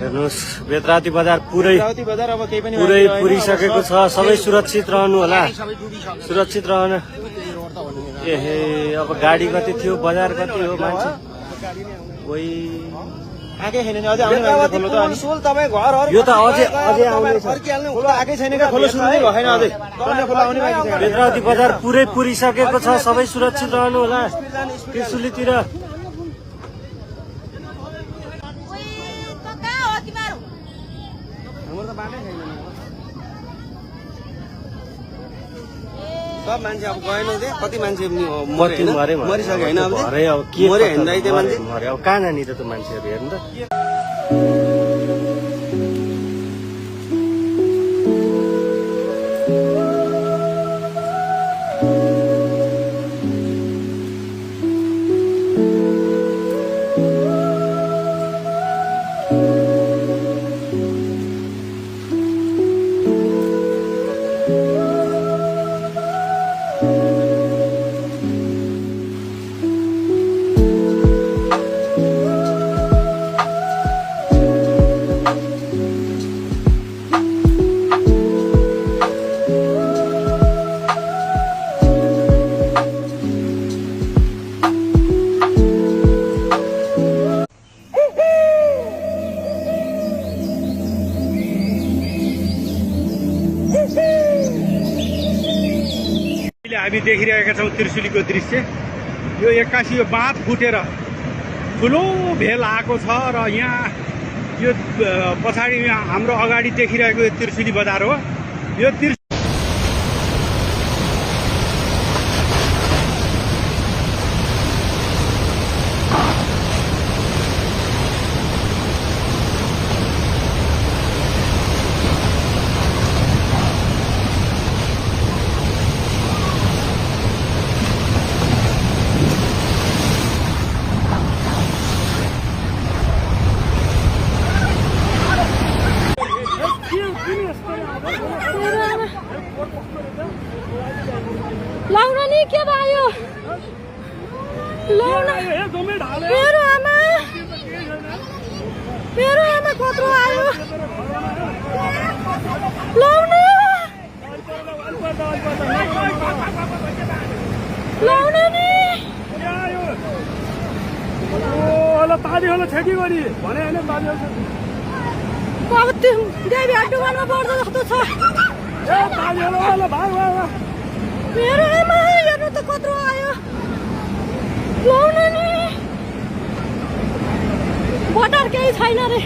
हेर्नुहोस् बेतराती बजार पुरै पुरिसकेको छ। सबै सुरक्षित रहनु होला, सुरक्षित रहनु। एहे अब गाडी कति थियो, बजार कति हो, मान्छे कोही यो त अझै आउँदैछ। बेतराती बजार पुरै पुरिसकेको छ। सबै सुरक्षित रहनु होला त्रिशुलीतिर। सब मान्छे अब गएन, कति मान्छे मरिसक्यो होइन, अब के मरे अब कहाँ जाने त मान्छेहरू हेर्नु त। हामी देखिरहेका छौँ त्रिशुलीको दृश्य। यो 81 यो बाँध फुटेर ठुलो भेल आएको छ र यहाँ यो पछाडि हाम्रो अगाडि देखिरहेको यो त्रिशुली बजार हो। यो लाउन नि के भयो, लाउन मेरो आमा कत्रो आयो, लाउन लाउन नि ताली होला छेकी गरी भने होइन, ताली अब त्यो देवी हड्डुवानमा पर्दो जस्तो छ। मेरो आमा हेर्नु त कत्रो आयो, लाउन नि बटर केही छैन रे।